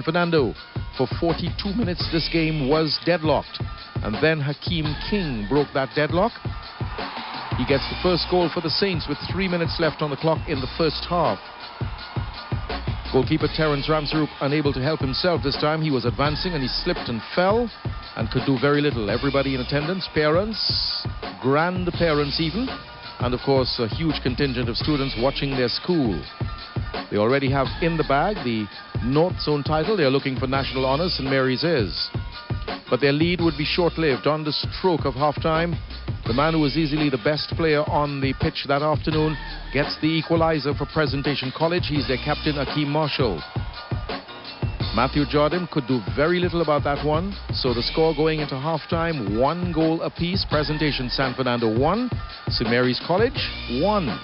Fernando. For 42 minutes, this game was deadlocked. And then Hakeem King broke that deadlock. He gets the first goal for the Saints with 3 minutes left on the clock in the first half. Goalkeeper Terence Ramsaroop unable to help himself this time. He was advancing and he slipped and fell and could do very little. Everybody in attendance, parents, grandparents even, and of course a huge contingent of students watching their school. They already have in the bag the North Zone title. They're looking for national honours. St. Mary's is. But their lead would be short-lived. On the stroke of half-time, the man who was easily the best player on the pitch that afternoon gets the equaliser for Presentation College. He's their captain, Akeem Marshall. Matthew Jordan could do very little about that one. So the score going into half-time, 1 goal apiece. Presentation San Fernando 1, St. Mary's College 1.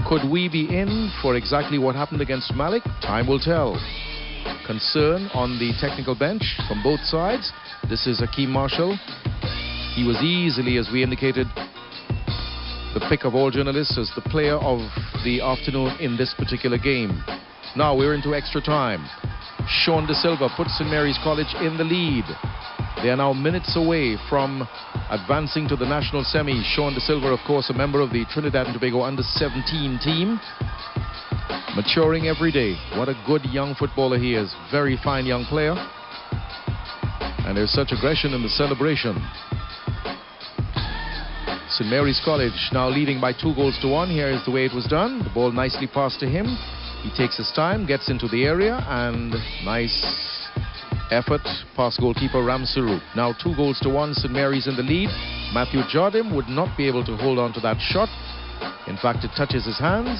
Could we be in for exactly what happened against Malik? Time will tell. Concern on the technical bench from both sides. This is Akeem Marshall. He was easily, as we indicated, the pick of all journalists as the player of the afternoon in this particular game. Now we're into extra time. Sean De Silva puts St. Mary's College in the lead. They are now minutes away from advancing to the national semi. Sean De Silva, of course, a member of the Trinidad and Tobago under-17 team. Maturing every day. What a good young footballer he is. Very fine young player. And there's such aggression in the celebration. St. Mary's College now leading by 2 goals to 1. Here is the way it was done. The ball nicely passed to him. He takes his time, gets into the area, and nice effort past goalkeeper Ramsaroop. Now 2 goals to 1. St. Mary's in the lead. Matthew Jordan would not be able to hold on to that shot. In fact, it touches his hands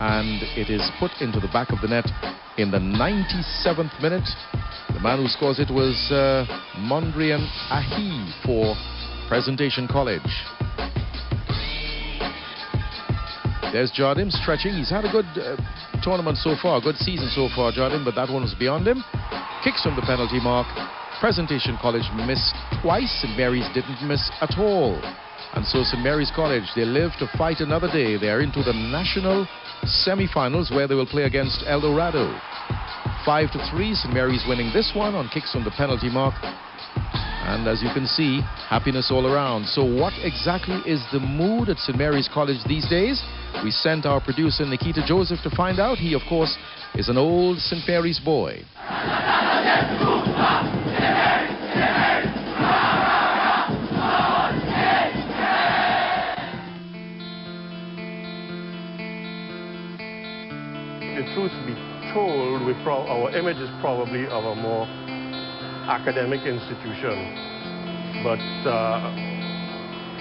and it is put into the back of the net in the 97th minute. The man who scores it was Mondrian Ahi for Presentation College. There's Jordan stretching. He's had a good tournament so far, good season so far, Jordan, but that one was beyond him. Kicks from the penalty mark. Presentation College missed twice. St. Mary's didn't miss at all. And so St. Mary's College, they live to fight another day. They're into the national semi-finals where they will play against El Dorado. 5-3, St. Mary's winning this one on kicks from the penalty mark. And as you can see, happiness all around. So what exactly is the mood at St. Mary's College these days? We sent our producer Nikita Joseph to find out. He, of course, is an old St. Mary's boy. The truth be told, our image is probably of a more academic institution. But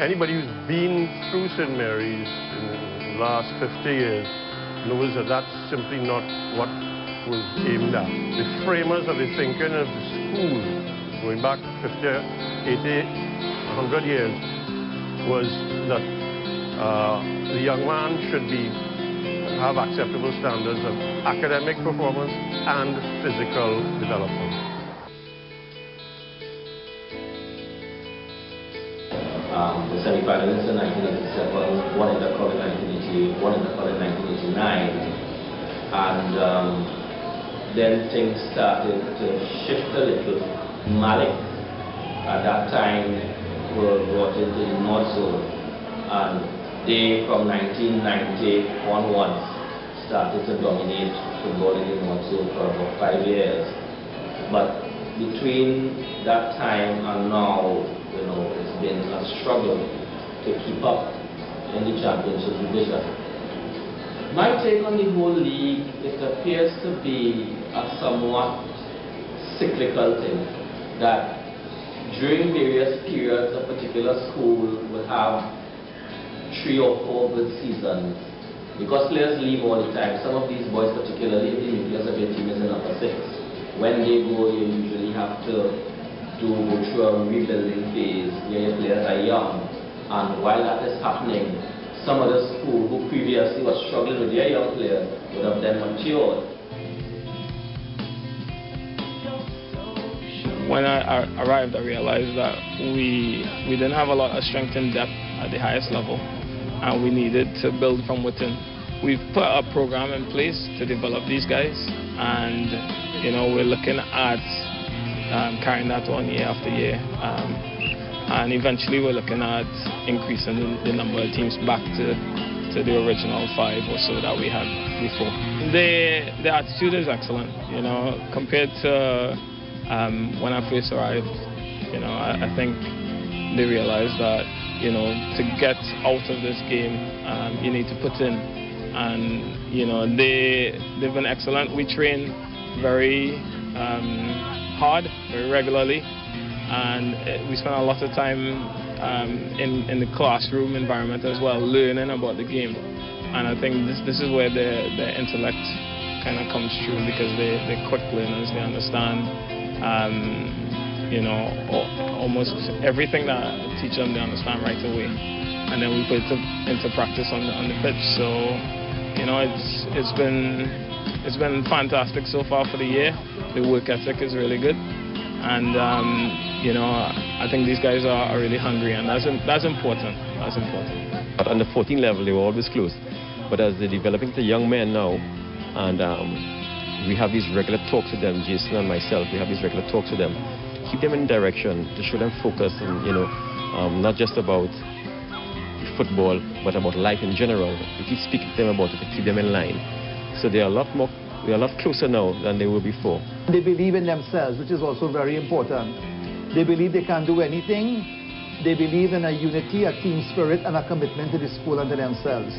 anybody who's been through St. Mary's in the last 50 years knows that that's simply not what was aimed at. The framers of the thinking of the school, going back 50, 80, 100 years, was that the young man should have acceptable standards of academic performance and physical development. The semi-finalists in 1987, one in the club in 1988, one in the club in 1989, and then things started to shift a little. Malik, at that time, were brought into the North Zone, and they, from 1990 onwards, started to dominate football in the North Zone for about 5 years. But between that time and now, you know, it's been a struggle to keep up in the championship division. My take on the whole league, it appears to be a somewhat cyclical thing, that during various periods a particular school would have 3 or 4 good seasons, because players leave all the time. Some of these boys, particularly if the nucleus of your team is in upper 6, when they go, you usually have to go through a rebuilding phase where your players are young, and while that is happening, some of the school who previously was struggling with their young players would have then matured. When I arrived, I realized that we didn't have a lot of strength and depth at the highest level, and we needed to build from within. We've put a program in place to develop these guys, and you know, we're looking at carrying that on year after year, and eventually we're looking at increasing the number of teams back to the original 5 or so that we had before. The attitude is excellent, you know, compared to when I first arrived. You know, I think they realize that, you know, to get out of this game, you need to put in, and you know, they've been excellent. We train very hard, very regularly, and we spend a lot of time in the classroom environment as well, learning about the game. And I think this is where their intellect kind of comes through, because they're quick learners. They understand, you know, almost everything that I teach them, they understand right away. And then we put it into practice on the pitch. So, you know, it's been fantastic so far for the year. The work ethic is really good, and you know, I think these guys are really hungry, and that's important. That's important. At under 14 level, they were always close, but as they're developing to young men now, and we have these regular talks with them, Jason and myself, we have these regular talks with them, keep them in direction, to show them focus, and you know, not just about football, but about life in general. We keep speaking to them about it to keep them in line. So they are a lot closer now than they were before. They believe in themselves, which is also very important. They believe they can do anything. They believe in a unity, a team spirit, and a commitment to the school and to themselves.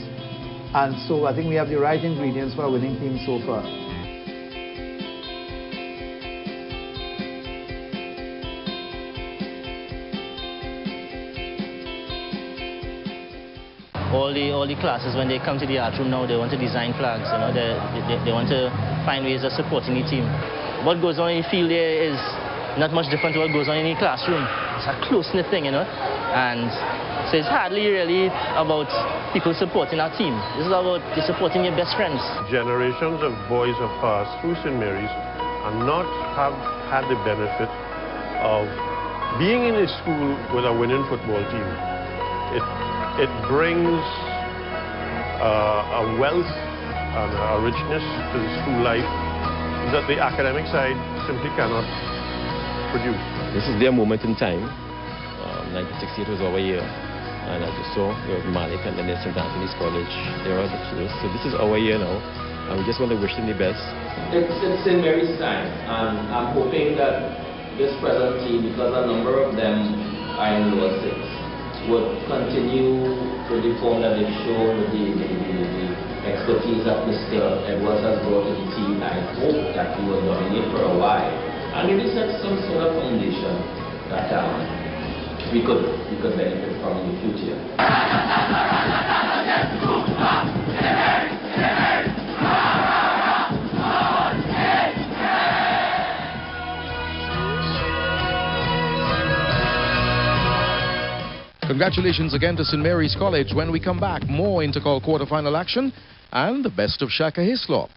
And so I think we have the right ingredients for a winning team so far. All the classes, when they come to the art room now, they want to design flags. You know, they want to find ways of supporting the team. What goes on in the field there is not much different to what goes on in the classroom. It's a close-knit thing, you know, and so it's hardly really about people supporting our team. This is about supporting your best friends. Generations of boys have passed through St. Mary's and not have had the benefit of being in a school with a winning football team. It brings a wealth and a richness to the school life that the academic side simply cannot produce. This is their moment in time. 1968 was our year, and as you saw, there was Malik and then there's St. Anthony's College. They are the close. So this is our year now, and we just want to wish them the best. It's St. Mary's time, and I'm hoping that this present team, because a number of them are in lower 6, would continue to the form that they've shown with the expertise that Mr. Edwards has brought to the team. I hope that he will dominate for a while and maybe set some sort of foundation that we could benefit from in the future. Congratulations again to St. Mary's College. When we come back, more Intercol quarterfinal action and the best of Shaka Hislop.